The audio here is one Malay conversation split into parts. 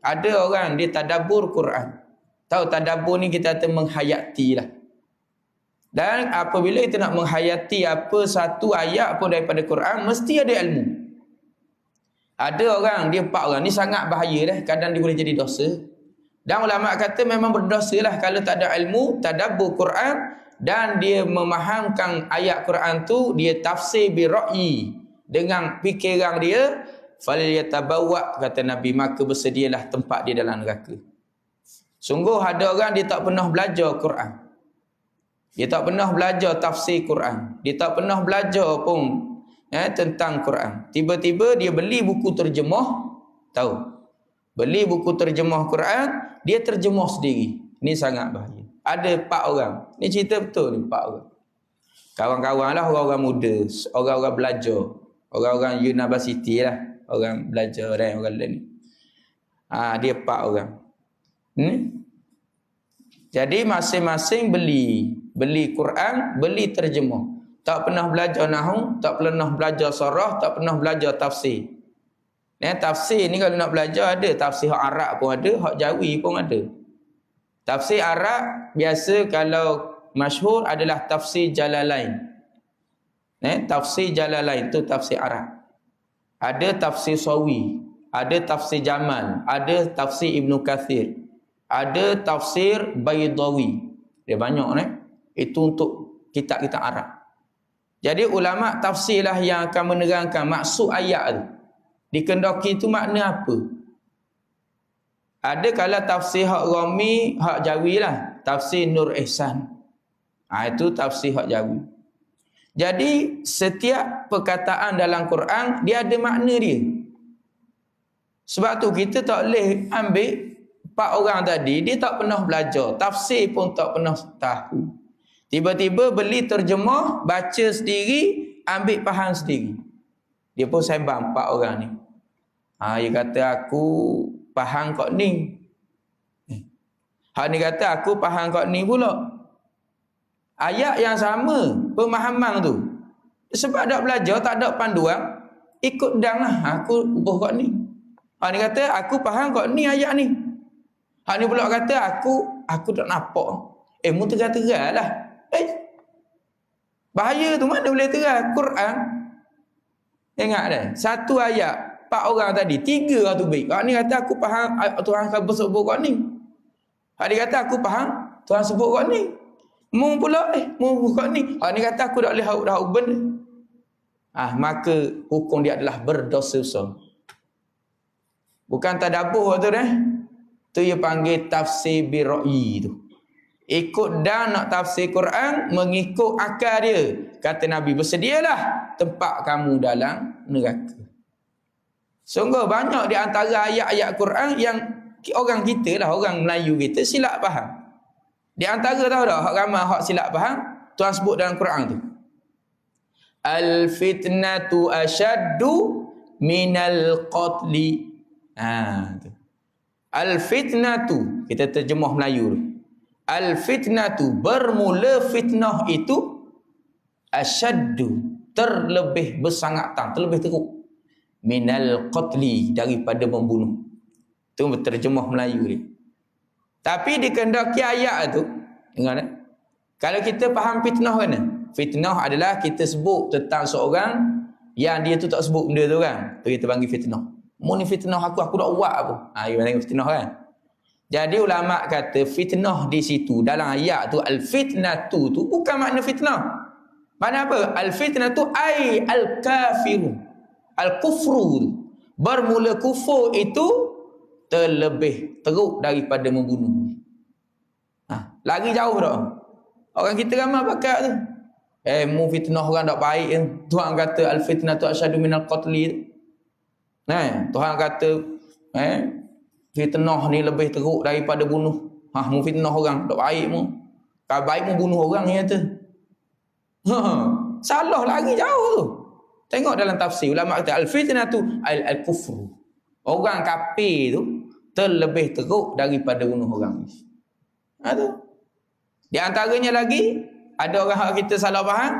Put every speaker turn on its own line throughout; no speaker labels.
Ada orang dia tadabbur Quran. Tahu tadabbur ni kita kata menghayati lah. Dan apabila kita nak menghayati apa satu ayat pun daripada Quran, mesti ada ilmu. Ada orang, dia 4 orang ni sangat bahaya dah. Kadang dia boleh jadi dosa. Dan ulama kata memang berdosa lah kalau tak ada ilmu, tadabbur Quran dan dia memahamkan ayat Quran tu, dia tafsir bi ra'yi dengan fikiran dia, falyatabawwa, kata Nabi, maka bersedialah tempat dia dalam neraka. Sungguh ada orang dia tak pernah belajar Quran. Dia tak pernah belajar tafsir Quran. Dia tak pernah belajar pun tentang Quran. Tiba-tiba dia beli buku terjemah, tahu? Beli buku terjemah Quran, dia terjemah sendiri. Ini sangat bahaya. Ada 4 orang. Ni cerita betul ni, 4 orang. Kawan-kawan lah, orang-orang muda, orang-orang belajar, orang-orang universiti lah, orang belajar dan orang lain. Dia 4 orang. Jadi masing-masing beli Quran, beli terjemah. Tak pernah belajar nahwu, tak pernah belajar sarah, tak pernah belajar tafsir. Tafsir ni kalau nak belajar ada tafsir hak Arab pun ada, hak Jawi pun ada. Tafsir Arab biasa kalau masyhur adalah tafsir Jalalain. Tafsir Jalalain tu tafsir Arab. Ada tafsir Sawi, ada tafsir Jamal, ada tafsir Ibnu Kathir, ada tafsir Baydawi. Dia banyak Itu untuk kitab-kitab Arab. Jadi ulama tafsirlah yang akan menerangkan maksud ayat tu. Dikendaki itu makna apa? Ada kalau tafsir hak Rami, hak Jawi lah. Tafsir Nur Ihsan. Itu tafsir hak Jawi. Jadi setiap perkataan dalam Quran dia ada makna dia. Sebab tu kita tak boleh ambil 4 orang tadi, dia tak pernah belajar. Tafsir pun tak pernah tahu. Tiba-tiba beli terjemah, baca sendiri, ambil faham sendiri. Dia pun sembang 4 orang ni. Dia kata aku faham kok ni. Hak ni kata aku faham kok ni pula. Ayat yang sama, pemahaman tu. Sebab tak belajar, tak ada panduan, ikut dang lah. Aku ubah kok ni. Hak ni kata aku faham kok ni ayat ni. Hak ni pula kata aku tak nampak. Mu terang-terang lah. Bahaya tu, mana boleh terang? Quran. Ingat dah. Satu ayat, 4 orang tadi, 3 orang tu baik. Hak ni kata aku faham Tuhan akan sebut kau ni. Hak ni kata aku faham Tuhan sebut kau ni. Mu pula mu kau ni. Hak ni kata aku tak boleh hauk benda. Maka hukum dia adalah berdosa besar. Bukan tadabbur tu dah. Tu dia panggil tafsir bi ra'yi tu. Ikut dan nak tafsir Quran mengikut akal dia. Kata Nabi, bersedialah tempat kamu dalam neraka. Sungguh banyak di antara ayat-ayat Quran yang orang kita lah, orang Melayu kita silap faham. Di antara tahu tak, hak ramai hak silap faham, Tuhan sebut dalam Quran tu. Al-fitnatu asyaddu minal qatli. Tu. Al-fitnatu, kita terjemah Melayu tu. Al-fitnatu, bermula fitnah itu, asyaddu, terlebih bersangatan, terlebih teruk, minal qatli, daripada membunuh. Itu terjemah Melayu ni. Tapi dikehendaki ayat tu, dengar kalau kita faham fitnah kan? Fitnah adalah kita sebut tentang seorang yang dia tu tak sebut benda tu kan. Tu kita panggil fitnah. Mu ni fitnah aku tak buat apa. Dia panggil fitnah kan. Jadi ulama kata fitnah di situ dalam ayat tu, al-fitnatu tu bukan makna fitnah. Makna apa? Al-fitnatu ai al-kafiru. Al-kufru. Bermula kufur itu terlebih teruk daripada membunuh. Lagi jauh dah. Orang kita ramai pakat tu. Mu fitnah orang tak baik kan. Tuhan kata al-fitnatu asyadu minal qatli. Tuhan kata fitnah ni lebih teruk daripada bunuh. Mu fitnah orang tak baik mu. Kalau baik mu bunuh orang ni kata. Salah lagi jauh tu. Tengok dalam tafsir ulama kata al-fitnatu al-kufru. Orang kafir tu terlebih teruk daripada bunuh orang. Tu. Di antaranya lagi ada orang hak kita salah faham.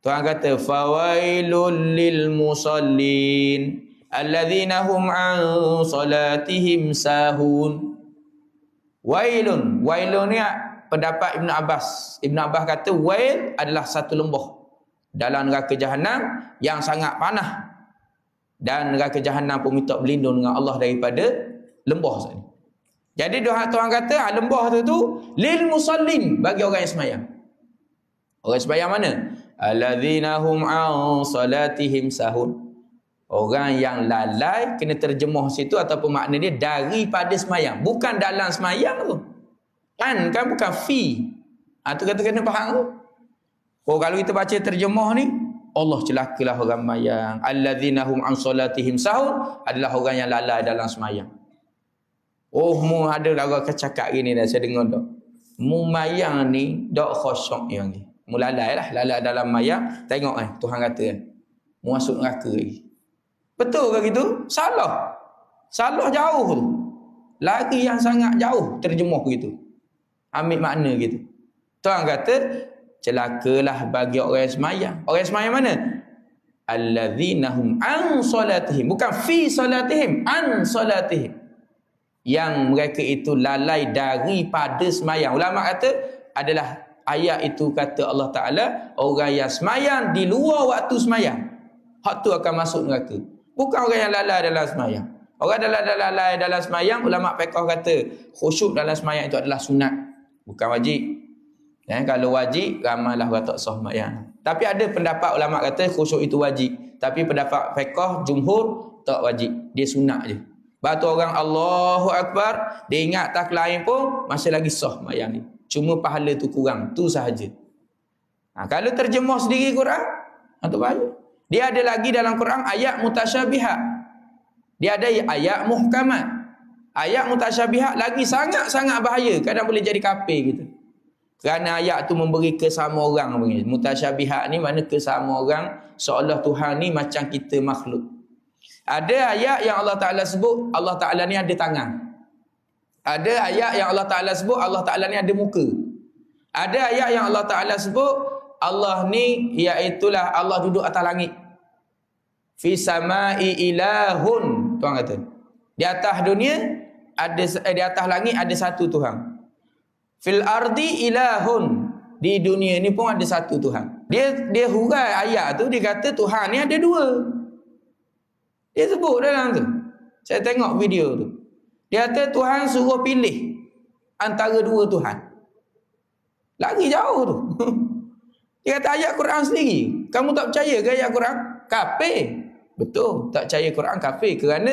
Tuhan kata fawailul lil musallin. alladzina hum an salatihim sahun. Wailun ni pendapat Ibn Abbas. Ibn Abbas kata wail adalah satu lembah dalam neraka jahanam yang sangat panas, dan neraka jahanam pun minta berlindung dengan Allah daripada lembah tadi. Jadi Tuhan kata lembah tu lil musallin, bagi orang yang sembahyang. Orang sembahyang mana? Alladzina hum an salatihim sahun. Orang yang lalai, kena terjemah situ ataupun makna dia daripada semayang, bukan dalam semayang tu. Kan bukan fi. Tu kata kena faham tu. Kalau kita baca terjemah ni, Allah celakalah orang semayang. Alladzina hum an salatihim sahun adalah orang yang lalai dalam semayang. Mu ada orang cakap gini dah, saya dengar dah. Mu mayang ni dak khusyuk yang ni. Mu lalai dalam mayang, tengok Tuhan kata mu masuk neraka lagi. Betul ke gitu? Salah. Salah jauh tu. Lari yang sangat jauh terjemah begitu. Ambil makna gitu. Tuhan kata, celakalah bagi orang yang semayang. Orang yang semayang mana? Alladzina hum an salatihim. Bukan fi salatihim, an salatihim. Yang mereka itu lalai daripada semayang. Ulama kata adalah ayat itu kata Allah Ta'ala, orang yang semayang di luar waktu semayang, hak tu akan masuk neraka. Bukan orang yang lalai dalam semayang. Orang lalai dalam semayang, ulama fiqh kata khusyuk dalam semayang itu adalah sunat, bukan wajib. Kalau wajib, ramailah orang tak sah semayang. Tapi ada pendapat ulama kata khusyuk itu wajib. Tapi pendapat fiqh jumhur tak wajib, dia sunat je. Batu orang Allahu Akbar, dia ingat tak lain pun masih lagi sah semayang ni. Cuma pahala tu kurang, tu sahaja. Kalau terjemah sendiri Quran, tu bahaya. Dia ada lagi dalam Quran ayat mutasyabihat. Dia ada ayat muhkamat. Ayat mutasyabihat lagi sangat-sangat bahaya. Kadang boleh jadi kafir gitu. Kerana ayat tu memberi kesama orang. Mutasyabihat ni mana kesama orang, seolah Tuhan ni macam kita makhluk. Ada ayat yang Allah Ta'ala sebut Allah Ta'ala ni ada tangan. Ada ayat yang Allah Ta'ala sebut Allah Ta'ala ni ada muka. Ada ayat yang Allah Ta'ala sebut Allah ni iaitulah Allah duduk atas langit. Fi samai ilahun, Tuhan kata. Di atas dunia ada, di atas langit ada satu Tuhan. Fil ardi ilahun, di dunia ni pun ada satu Tuhan. Dia hurai ayat tu, dia kata Tuhan ni ada dua. Dia sebut dalam tu. Saya tengok video tu. Dia kata Tuhan suruh pilih antara dua Tuhan. Lagi jauh tu. Dia kata ayat Quran sendiri. Kamu tak percaya ke ayat Quran? Kafir. Betul, tak percaya Quran kafir. Kerana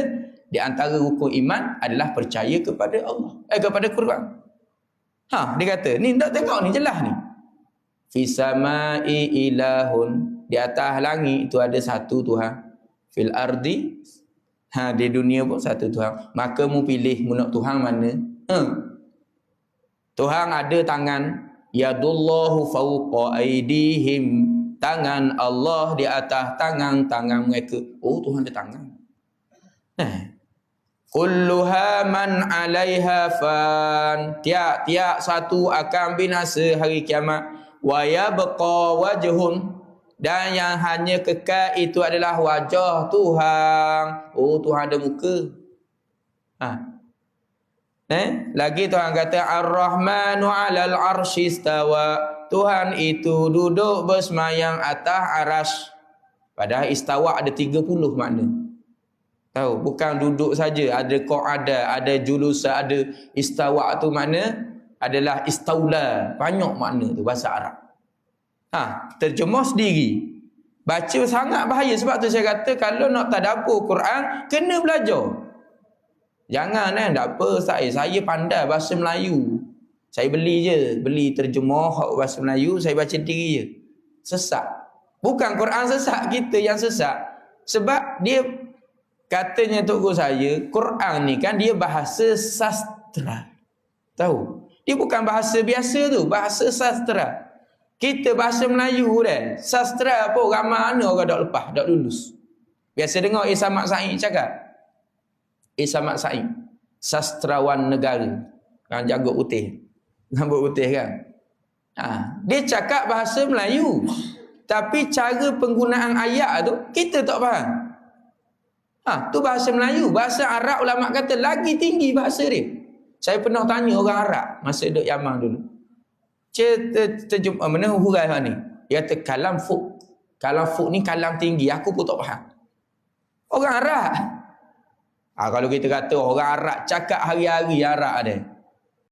di antara rukun iman adalah percaya kepada Allah. Kepada Quran. Dia kata, ni tak tengok ni jelas ni. Fi samai ilahun. Di atas langit itu ada satu Tuhan. Fil ardi. Di dunia pun satu Tuhan. Maka mu pilih mu nak Tuhan mana? Tuhan ada tangan. Yadullahu fawqa aidihim. Tangan Allah di atas tangan mereka. Oh, Tuhan ada tangan. Kulluha man 'alaiha fan. Tiap satu akan binasa hari kiamat. Wa yabqa wajhun. Dan yang hanya kekal itu adalah wajah Tuhan. Oh, Tuhan ada muka. Lagi Tuhan kata Ar-Rahmanu 'alal 'arsy istawa. Tuhan itu duduk bersemayang atas aras. Padahal istawa ada 30 makna. Tahu, bukan duduk saja, ada qa'ada, ada julusa, ada istawa tu makna adalah istaula. Banyak makna tu bahasa Arab. Terjemah sendiri. Baca sangat bahaya. Sebab tu saya kata kalau nak tadabbur Quran kena belajar. Jangan tak apa saya pandai bahasa Melayu. Saya beli terjemah bahasa Melayu, saya baca sendiri je. Sesat. Bukan Quran sesat, kita yang sesat. Sebab dia katanya tok guru saya, Quran ni kan dia bahasa sastra. Tahu? Dia bukan bahasa biasa tu, bahasa sastra. Kita bahasa Melayu dah. Sastra apa ramai mana orang dak lepas, dak lulus. Biasa dengar Ihsan Sa'id cakap. Ihsan Sa'id, sastrawan negara. Kan jago putih. Rambut putih kan. Dia cakap bahasa Melayu. Tapi cara penggunaan ayat tu kita tak faham. Tu bahasa Melayu. Bahasa Arab ulama kata lagi tinggi bahasa dia. Saya pernah tanya orang Arab masa duduk Yaman dulu. Terjumpa mana hurai ni? Dia kata kalam fuk. Kalam fuk ni kalam tinggi. Aku pun tak faham. Orang Arab. Kalau kita kata orang Arab cakap hari-hari Arab ada.